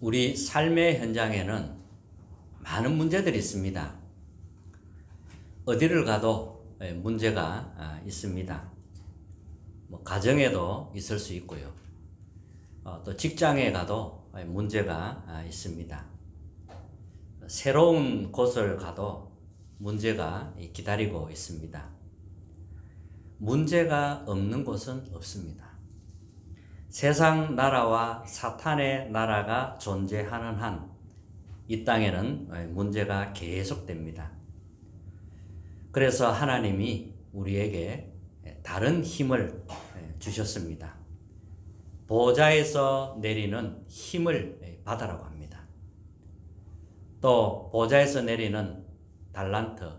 우리 삶의 현장에는 많은 문제들이 있습니다. 어디를 가도 문제가 있습니다. 가정에도 있을 수 있고요. 또 직장에 가도 문제가 있습니다. 새로운 곳을 가도 문제가 기다리고 있습니다. 문제가 없는 곳은 없습니다. 세상 나라와 사탄의 나라가 존재하는 한 이 땅에는 문제가 계속됩니다. 그래서 하나님이 우리에게 다른 힘을 주셨습니다. 보좌에서 내리는 힘을 받으라고 합니다. 또 보좌에서 내리는 달란트,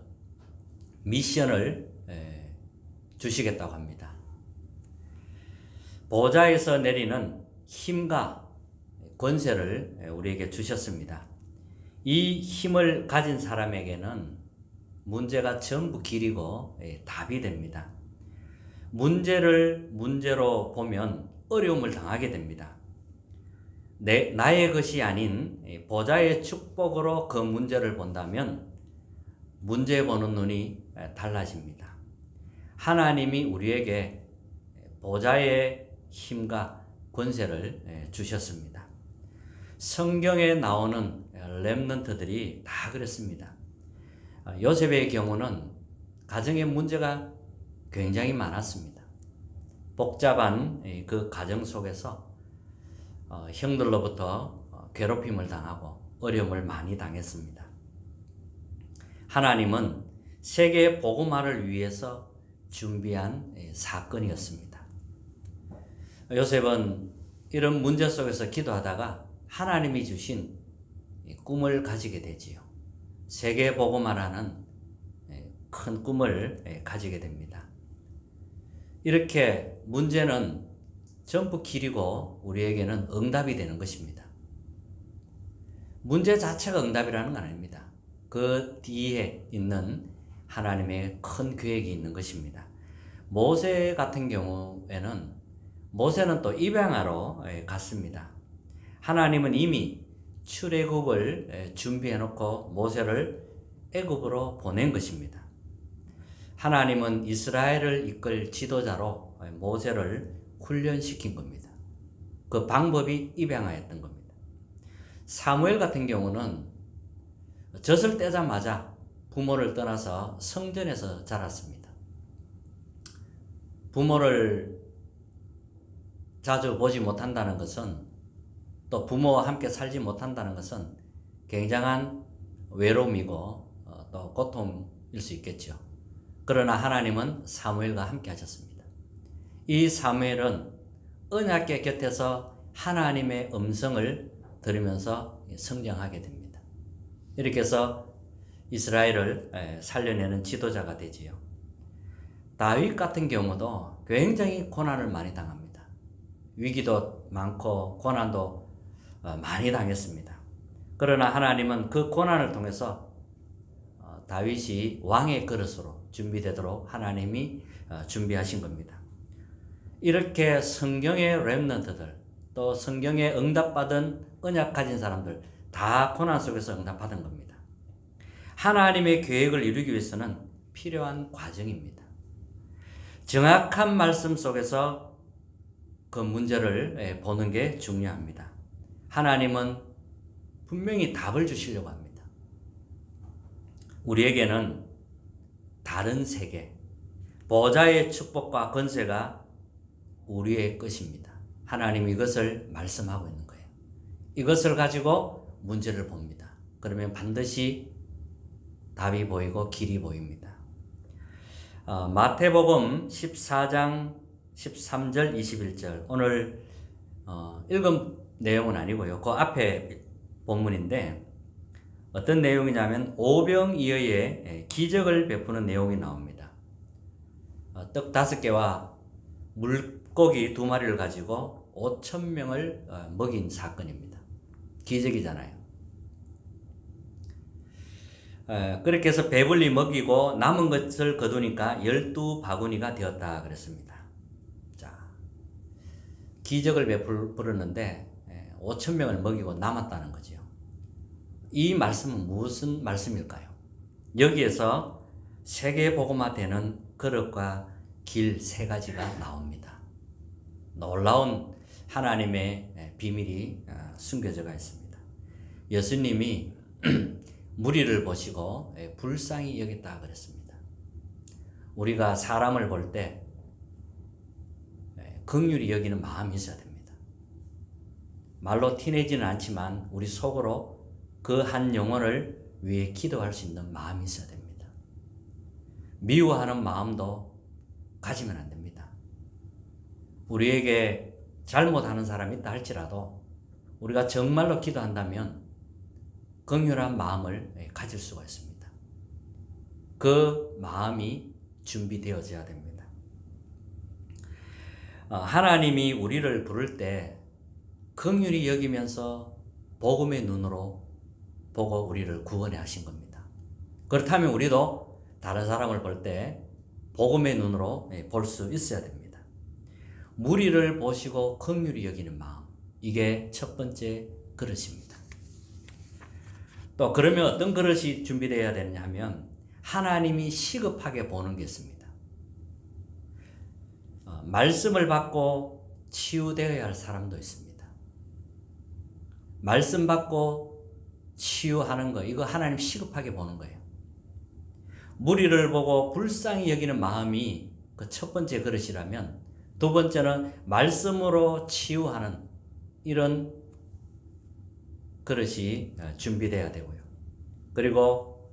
미션을 주시겠다고 합니다. 보좌에서 내리는 힘과 권세를 우리에게 주셨습니다. 이 힘을 가진 사람에게는 문제가 전부 길이고 답이 됩니다. 문제를 문제로 보면 어려움을 당하게 됩니다. 나의 것이 아닌 보좌의 축복으로 그 문제를 본다면 문제 보는 눈이 달라집니다. 하나님이 우리에게 보좌의 힘과 권세를 주셨습니다. 성경에 나오는 렘넌트들이 다 그랬습니다. 요셉의 경우는 가정의 문제가 굉장히 많았습니다. 복잡한 그 가정 속에서 형들로부터 괴롭힘을 당하고 어려움을 많이 당했습니다. 하나님은 세계 복음화를 위해서 준비한 사건이었습니다. 요셉은 이런 문제 속에서 기도하다가 하나님이 주신 꿈을 가지게 되지요. 세계 복음화라는 큰 꿈을 가지게 됩니다. 이렇게 문제는 전부 길이고 우리에게는 응답이 되는 것입니다. 문제 자체가 응답이라는 건 아닙니다. 그 뒤에 있는 하나님의 큰 계획이 있는 것입니다. 모세 같은 경우에는 모세는 또 입양하러 갔습니다. 하나님은 이미 출애굽을 준비해 놓고 모세를 애굽으로 보낸 것입니다. 하나님은 이스라엘을 이끌 지도자로 모세를 훈련시킨 겁니다. 그 방법이 입양하였던 겁니다. 사무엘 같은 경우는 젖을 떼자마자 부모를 떠나서 성전에서 자랐습니다. 부모를 자주 보지 못한다는 것은, 또 부모와 함께 살지 못한다는 것은 굉장한 외로움이고 또 고통일 수 있겠죠. 그러나 하나님은 사무엘과 함께 하셨습니다. 이 사무엘은 언약궤 곁에서 하나님의 음성을 들으면서 성장하게 됩니다. 이렇게 해서 이스라엘을 살려내는 지도자가 되지요. 다윗 같은 경우도 굉장히 고난을 많이 당합니다. 위기도 많고 고난도 많이 당했습니다. 그러나 하나님은 그 고난을 통해서 다윗이 왕의 그릇으로 준비되도록 하나님이 준비하신 겁니다. 이렇게 성경의 렘넌트들, 또 성경에 응답받은 언약 가진 사람들 다 고난 속에서 응답받은 겁니다. 하나님의 계획을 이루기 위해서는 필요한 과정입니다. 정확한 말씀 속에서 그 문제를 보는 게 중요합니다. 하나님은 분명히 답을 주시려고 합니다. 우리에게는 다른 세계, 보좌의 축복과 권세가 우리의 것입니다. 하나님이 이것을 말씀하고 있는 거예요. 이것을 가지고 문제를 봅니다. 그러면 반드시 답이 보이고 길이 보입니다. 마태복음 14장 13절 21절 오늘 읽은 내용은 아니고요. 그 앞에 본문인데 어떤 내용이냐면 오병이어의 기적을 베푸는 내용이 나옵니다. 떡 5개와 물고기 2마리를 가지고 5,000명을 먹인 사건입니다. 기적이잖아요. 그렇게 해서 배불리 먹이고 남은 것을 거두니까 12바구니가 되었다 그랬습니다. 자, 기적을 베풀었는데 5천 명을 먹이고 남았다는 거죠. 이 말씀은 무슨 말씀일까요? 여기에서 세계복음화되는 그릇과 길 세 가지가 나옵니다. 놀라운 하나님의 비밀이 숨겨져 있습니다. 예수님이 무리를 보시고 불쌍히 여겼다 그랬습니다. 우리가 사람을 볼 때 긍휼히 여기는 마음이 있어야 됩니다. 말로 티내지는 않지만 우리 속으로 그 한 영혼을 위해 기도할 수 있는 마음이 있어야 됩니다. 미워하는 마음도 가지면 안 됩니다. 우리에게 잘못하는 사람이 있다 할지라도 우리가 정말로 기도한다면 긍휼한 마음을 가질 수가 있습니다. 그 마음이 준비되어져야 됩니다. 하나님이 우리를 부를 때 긍휼히 여기면서 복음의 눈으로 보고 우리를 구원해 하신 겁니다. 그렇다면 우리도 다른 사람을 볼 때 복음의 눈으로 볼 수 있어야 됩니다. 무리를 보시고 긍휼히 여기는 마음, 이게 첫 번째 그릇입니다. 또 그러면 어떤 그릇이 준비되어야 되느냐 하면 하나님이 시급하게 보는 게 있습니다. 말씀을 받고 치유되어야 할 사람도 있습니다. 말씀 받고 치유하는 거, 이거 하나님 시급하게 보는 거예요. 무리를 보고 불쌍히 여기는 마음이 그 첫 번째 그릇이라면, 두 번째는 말씀으로 치유하는 이런 그릇이 준비되어야 되고요. 그리고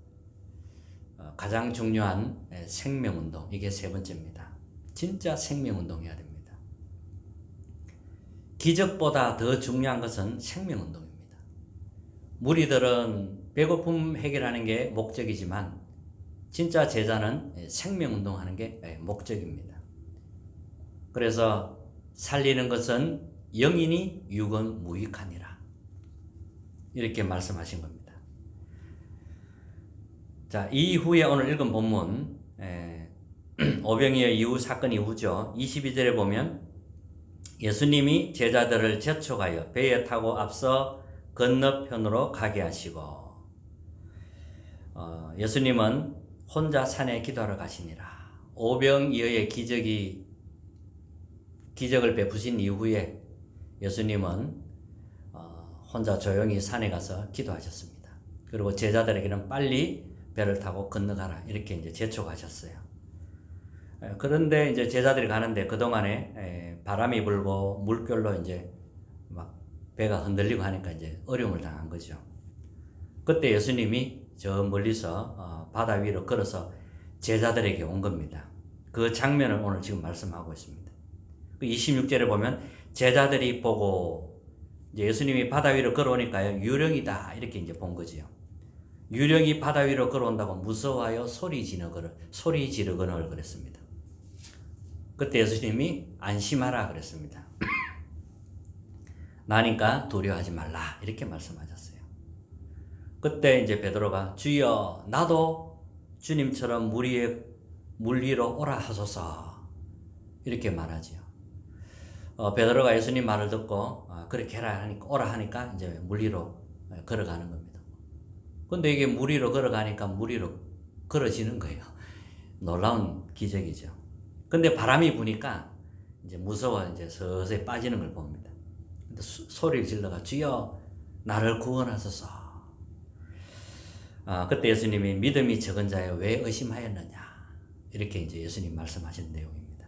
가장 중요한 생명운동, 이게 세 번째입니다. 진짜 생명운동해야 됩니다. 기적보다 더 중요한 것은 생명운동입니다. 무리들은 배고픔 해결하는 게 목적이지만 진짜 제자는 생명운동하는 게 목적입니다. 그래서 살리는 것은 영이니 육은 무익하니라, 이렇게 말씀하신 겁니다. 자, 이후에 오늘 읽은 본문 오병이어 이후 사건 이후죠. 22절에 보면 예수님이 제자들을 재촉하여 배에 타고 앞서 건너편으로 가게 하시고 예수님은 혼자 산에 기도하러 가시니라. 오병이어의 기적을 베푸신 이후에 예수님은 혼자 조용히 산에 가서 기도하셨습니다. 그리고 제자들에게는 빨리 배를 타고 건너가라, 이렇게 이제 재촉하셨어요. 그런데 이제 제자들이 가는데 그동안에 바람이 불고 물결로 이제 막 배가 흔들리고 하니까 이제 어려움을 당한 거죠. 그때 예수님이 저 멀리서 바다 위로 걸어서 제자들에게 온 겁니다. 그 장면을 오늘 지금 말씀하고 있습니다. 26절에 보면 제자들이 보고 이제 예수님이 바다 위로 걸어오니까요, 유령이다, 이렇게 이제 본 거지요. 유령이 바다 위로 걸어온다고 무서워하여 소리 지르거늘 그랬습니다. 그때 예수님이 안심하라 그랬습니다. 나니까 두려워하지 말라, 이렇게 말씀하셨어요. 그때 이제 베드로가 주여 나도 주님처럼 물 위로 오라 하소서, 이렇게 말하지요. 베드로가 예수님 말을 듣고 그렇게 오라 하니까 이제 물 위로 걸어가는 겁니다. 근데 이게 물 위로 걸어가니까 물 위로 걸어지는 거예요. 놀라운 기적이죠. 근데 바람이 부니까 이제 무서워 이제 서서히 빠지는 걸 봅니다. 근데 소리를 질러가 주여 나를 구원하소서. 그때 예수님이 믿음이 적은 자여 왜 의심하였느냐, 이렇게 이제 예수님 말씀하신 내용입니다.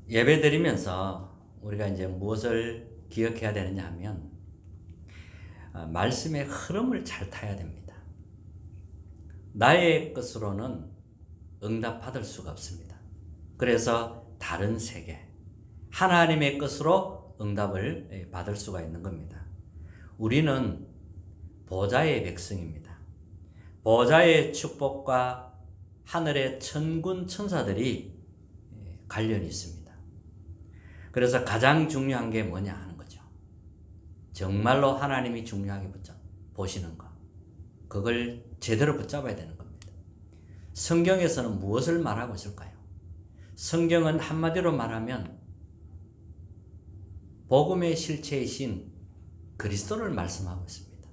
예배 드리면서 우리가 이제 무엇을 기억해야 되느냐 하면 말씀의 흐름을 잘 타야 됩니다. 나의 것으로는 응답받을 수가 없습니다. 그래서 다른 세계, 하나님의 것으로 응답을 받을 수가 있는 겁니다. 우리는 보좌의 백성입니다. 보좌의 축복과 하늘의 천군 천사들이 관련이 있습니다. 그래서 가장 중요한 게 뭐냐 하는 거죠. 정말로 하나님이 중요하게 보시는 것, 그걸 제대로 붙잡아야 되는 겁니다. 성경에서는 무엇을 말하고 있을까요? 성경은 한마디로 말하면 복음의 실체이신 그리스도를 말씀하고 있습니다.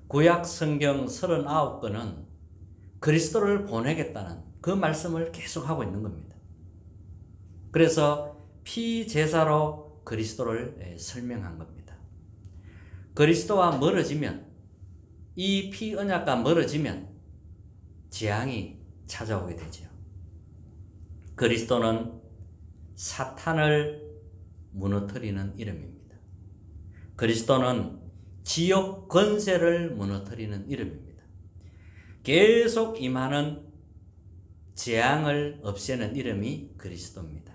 구약 성경 39권은 그리스도를 보내겠다는 그 말씀을 계속하고 있는 겁니다. 그래서 피제사로 그리스도를 설명한 겁니다. 그리스도와 멀어지면, 이 피언약과 멀어지면 재앙이 찾아오게 되죠. 그리스도는 사탄을 무너뜨리는 이름입니다. 그리스도는 지옥 권세를 무너뜨리는 이름입니다. 계속 임하는 재앙을 없애는 이름이 그리스도입니다.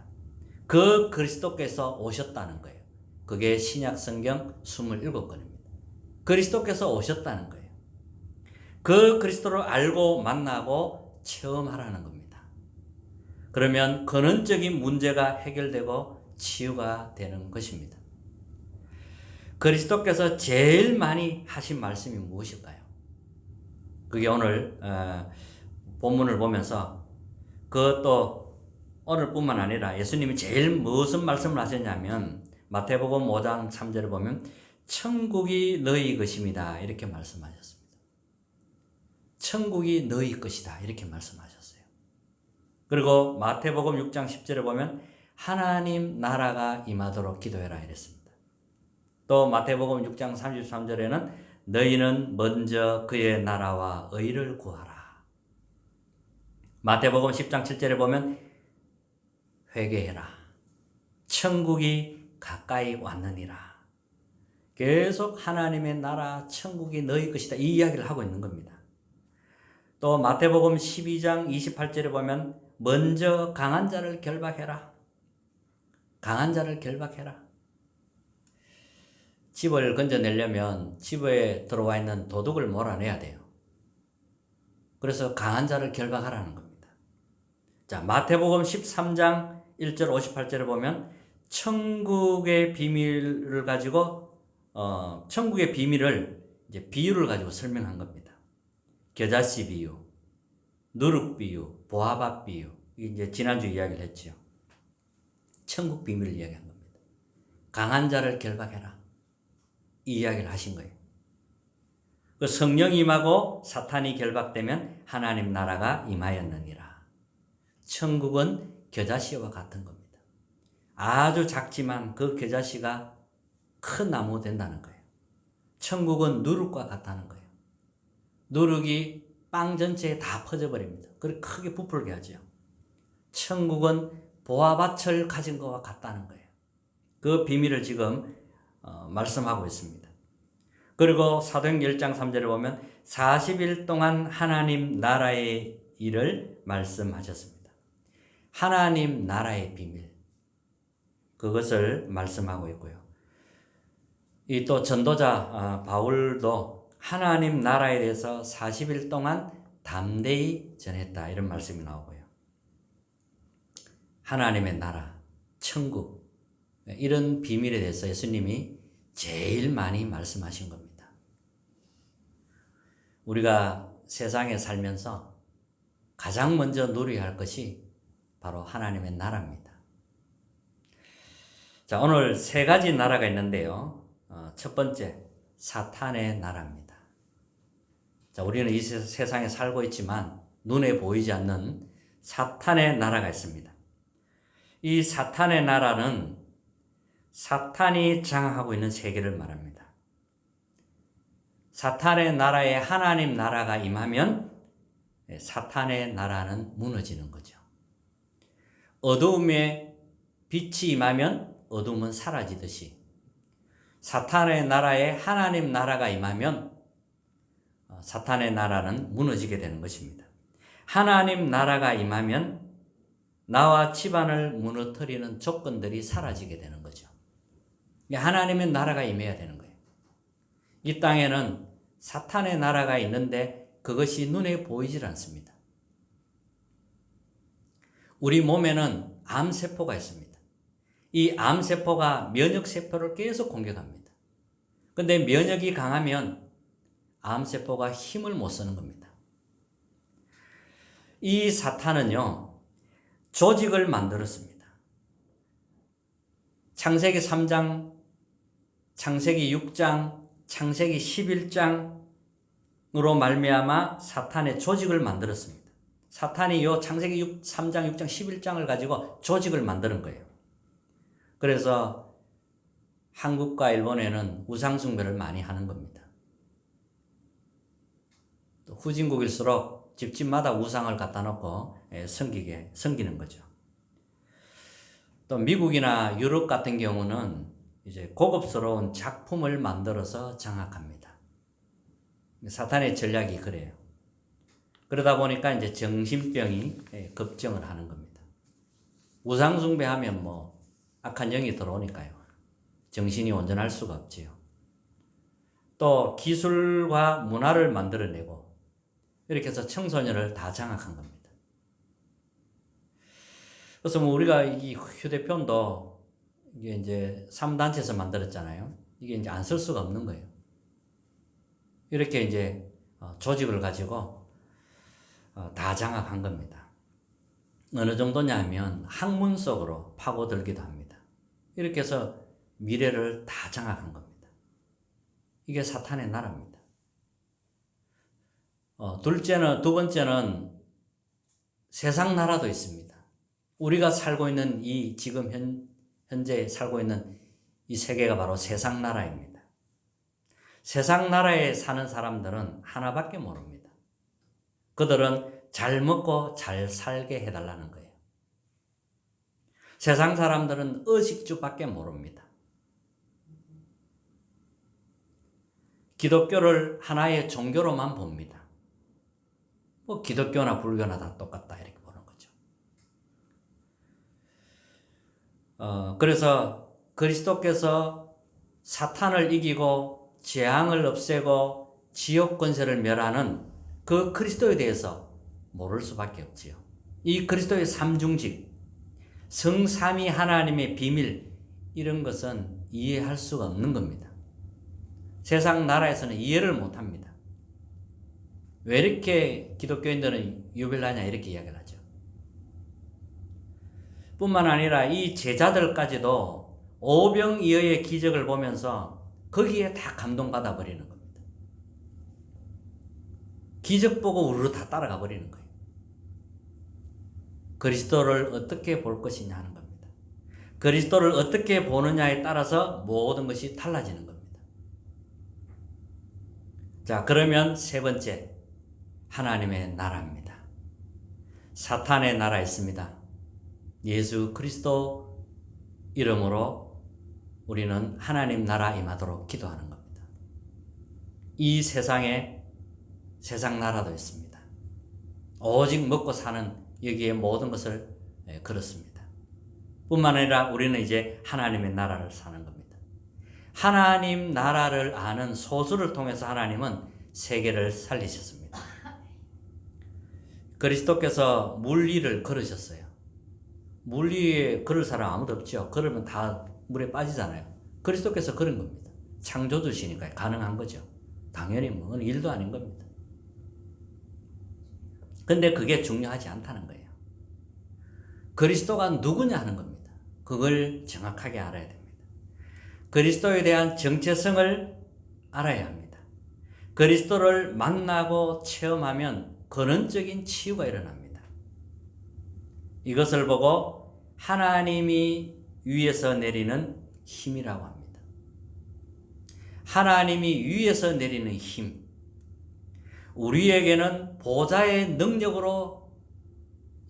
그 그리스도께서 오셨다는 거예요. 그게 신약 성경 27권입니다. 그리스도께서 오셨다는 거예요. 그 그리스도를 알고 만나고 체험하라는 겁니다. 그러면 근원적인 문제가 해결되고 치유가 되는 것입니다. 그리스도께서 제일 많이 하신 말씀이 무엇일까요? 그게 오늘 본문을 보면서, 그것도 오늘뿐만 아니라 예수님이 제일 무슨 말씀을 하셨냐면 마태복음 5장 3절을 보면 천국이 너희 것입니다 이렇게 말씀하셨습니다. 천국이 너희 것이다 이렇게 말씀하셨어요. 그리고 마태복음 6장 10절에 보면 하나님 나라가 임하도록 기도해라 이랬습니다. 또 마태복음 6장 33절에는 너희는 먼저 그의 나라와 의를 구하라. 마태복음 10장 7절에 보면 회개해라. 천국이 가까이 왔느니라. 계속 하나님의 나라, 천국이 너희 것이다 이 이야기를 하고 있는 겁니다. 또 마태복음 12장 28절에 보면 먼저 강한 자를 결박해라. 강한 자를 결박해라. 집을 건져내려면 집에 들어와 있는 도둑을 몰아내야 돼요. 그래서 강한 자를 결박하라는 겁니다. 자, 마태복음 13장 1절 58절에 보면 천국의 비밀을 가지고 천국의 비밀을 이제 비유를 가지고 설명한 겁니다. 겨자씨 비유, 누룩 비유, 보아밥 비유. 이제 지난주 이야기를 했죠. 천국 비밀을 이야기한 겁니다. 강한 자를 결박해라. 이 이야기를 하신 거예요. 그 성령이 임하고 사탄이 결박되면 하나님 나라가 임하였느니라. 천국은 겨자씨와 같은 겁니다. 아주 작지만 그 겨자씨가 큰 나무 된다는 거예요. 천국은 누룩과 같다는 거예요. 누룩이 빵 전체에 다 퍼져버립니다. 그렇게 크게 부풀게 하죠. 천국은 보화밭을 가진 것과 같다는 거예요. 그 비밀을 지금 말씀하고 있습니다. 그리고 사도행전 1장 3절에 보면 40일 동안 하나님 나라의 일을 말씀하셨습니다. 하나님 나라의 비밀, 그것을 말씀하고 있고요. 이 또 전도자 바울도 하나님 나라에 대해서 40일 동안 담대히 전했다 이런 말씀이 나오고요. 하나님의 나라, 천국 이런 비밀에 대해서 예수님이 제일 많이 말씀하신 겁니다. 우리가 세상에 살면서 가장 먼저 누려야 할 것이 바로 하나님의 나라입니다. 자, 오늘 세 가지 나라가 있는데요. 첫 번째, 사탄의 나라입니다. 자, 우리는 이 세상에 살고 있지만 눈에 보이지 않는 사탄의 나라가 있습니다. 이 사탄의 나라는 사탄이 장악하고 있는 세계를 말합니다. 사탄의 나라에 하나님 나라가 임하면 사탄의 나라는 무너지는 거죠. 어두움에 빛이 임하면 어둠은 사라지듯이 사탄의 나라에 하나님 나라가 임하면 사탄의 나라는 무너지게 되는 것입니다. 하나님 나라가 임하면 나와 집안을 무너뜨리는 조건들이 사라지게 되는 거죠. 하나님의 나라가 임해야 되는 거예요. 이 땅에는 사탄의 나라가 있는데 그것이 눈에 보이질 않습니다. 우리 몸에는 암세포가 있습니다. 이 암세포가 면역세포를 계속 공격합니다. 그런데 면역이 강하면 암세포가 힘을 못 쓰는 겁니다. 이 사탄은요, 조직을 만들었습니다. 창세기 3장, 창세기 6장, 창세기 11장으로 말미암아 사탄의 조직을 만들었습니다. 사탄이 요 창세기 3장, 6장, 11장을 가지고 조직을 만드는 거예요. 그래서 한국과 일본에는 우상숭배를 많이 하는 겁니다. 또 후진국일수록 집집마다 우상을 갖다 놓고 섬기는 거죠. 또 미국이나 유럽 같은 경우는 이제 고급스러운 작품을 만들어서 장악합니다. 사탄의 전략이 그래요. 그러다 보니까 이제 정신병이 급증을 하는 겁니다. 우상숭배하면 뭐 악한 영이 들어오니까요. 정신이 온전할 수가 없지요. 또 기술과 문화를 만들어내고 이렇게 해서 청소년을 다 장악한 겁니다. 그래서 뭐 우리가 이 휴대폰도 이게 이제 3단체에서 만들었잖아요. 이게 이제 안 쓸 수가 없는 거예요. 이렇게 이제 조직을 가지고 다 장악한 겁니다. 어느 정도냐 하면 학문 속으로 파고들기도 합니다. 이렇게 해서 미래를 다 장악한 겁니다. 이게 사탄의 나라입니다. 두 번째는 세상 나라도 있습니다. 우리가 살고 있는 이 지금 현재 살고 있는 이 세계가 바로 세상 나라입니다. 세상 나라에 사는 사람들은 하나밖에 모릅니다. 그들은 잘 먹고 잘 살게 해달라는 거예요. 세상 사람들은 의식주밖에 모릅니다. 기독교를 하나의 종교로만 봅니다. 뭐 기독교나 불교나 다 똑같다 이렇게 보는 거죠. 그래서 그리스도께서 사탄을 이기고 재앙을 없애고 지옥 권세를 멸하는 그 그리스도에 대해서 모를 수밖에 없지요. 이 그리스도의 삼중직, 성삼위 하나님의 비밀, 이런 것은 이해할 수가 없는 겁니다. 세상 나라에서는 이해를 못합니다. 왜 이렇게 기독교인들은 유별나냐 이렇게 이야기를 하죠. 뿐만 아니라 이 제자들까지도 오병이어의 기적을 보면서 거기에 다 감동받아 버리는 겁니다. 기적 보고 우르르 다 따라가 버리는 거예요. 그리스도를 어떻게 볼 것이냐 하는 겁니다. 그리스도를 어떻게 보느냐에 따라서 모든 것이 달라지는 겁니다. 자, 그러면 세 번째, 하나님의 나라입니다. 사탄의 나라 있습니다. 예수 그리스도 이름으로 우리는 하나님 나라 임하도록 기도하는 겁니다. 이 세상에 세상 나라도 있습니다. 오직 먹고 사는 여기에 모든 것을 걸었습니다. 뿐만 아니라 우리는 이제 하나님의 나라를 사는 겁니다. 하나님 나라를 아는 소수를 통해서 하나님은 세계를 살리셨습니다. 그리스도께서 물 위를 걸으셨어요. 물 위에 걸을 사람 아무도 없죠. 걸으면 다 물에 빠지잖아요. 그리스도께서 걸은 겁니다. 창조주시니까 가능한 거죠. 당연히 뭐 어느 일도 아닌 겁니다. 근데 그게 중요하지 않다는 거예요. 그리스도가 누구냐 하는 겁니다. 그걸 정확하게 알아야 됩니다. 그리스도에 대한 정체성을 알아야 합니다. 그리스도를 만나고 체험하면 근원적인 치유가 일어납니다. 이것을 보고 하나님이 위에서 내리는 힘이라고 합니다. 하나님이 위에서 내리는 힘. 우리에게는 보좌의 능력으로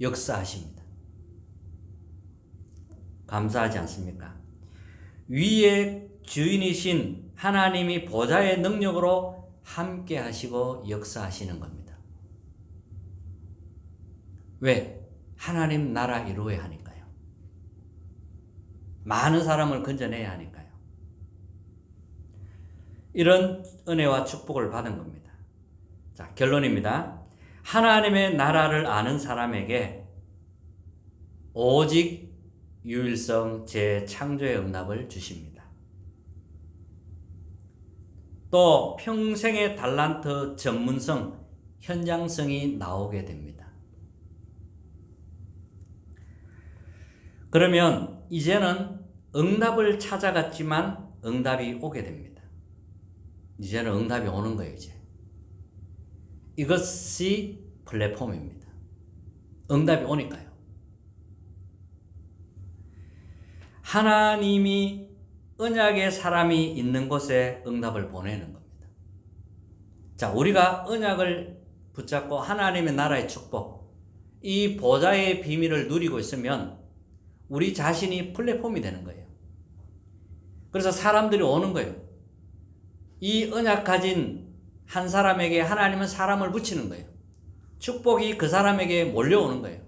역사하십니다. 감사하지 않습니까? 위의 주인이신 하나님이 보좌의 능력으로 함께 하시고 역사하시는 겁니다. 왜? 하나님 나라 이루어야 하니까요. 많은 사람을 건져내야 하니까요. 이런 은혜와 축복을 받은 겁니다. 자, 결론입니다. 하나님의 나라를 아는 사람에게 오직 유일성 재창조의 응답을 주십니다. 또 평생의 달란트 전문성, 현장성이 나오게 됩니다. 그러면 이제는 응답을 찾아갔지만 응답이 오게 됩니다. 이제는 응답이 오는 거예요, 이제. 이것이 플랫폼입니다. 응답이 오니까요. 하나님이 언약의 사람이 있는 곳에 응답을 보내는 겁니다. 자, 우리가 언약을 붙잡고 하나님의 나라의 축복, 이 보좌의 비밀을 누리고 있으면 우리 자신이 플랫폼이 되는 거예요. 그래서 사람들이 오는 거예요. 이 언약 가진 한 사람에게 하나님은 사람을 붙이는 거예요. 축복이 그 사람에게 몰려오는 거예요.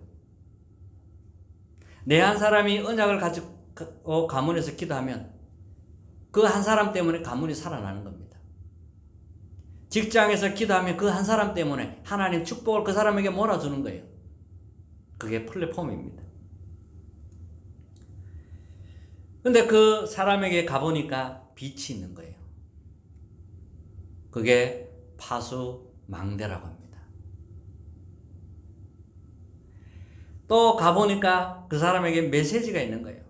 내 한 사람이 언약을 가지고 가문에서 기도하면 그 한 사람 때문에 가문이 살아나는 겁니다. 직장에서 기도하면 그 한 사람 때문에 하나님 축복을 그 사람에게 몰아주는 거예요. 그게 플랫폼입니다. 근데 그 사람에게 가보니까 빛이 있는 거예요. 그게 파수망대라고 합니다. 또 가보니까 그 사람에게 메시지가 있는 거예요.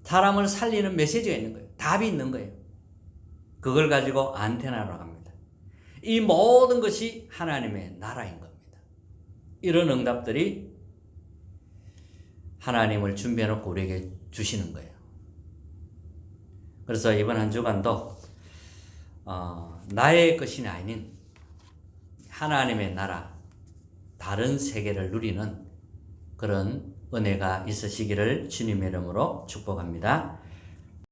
사람을 살리는 메시지가 있는 거예요. 답이 있는 거예요. 그걸 가지고 안테나라고 합니다. 이 모든 것이 하나님의 나라인 겁니다. 이런 응답들이 하나님을 준비해놓고 우리에게 주시는 거예요. 그래서 이번 한 주간도 나의 것이 아닌 하나님의 나라, 다른 세계를 누리는 그런 은혜가 있으시기를 주님의 이름으로 축복합니다.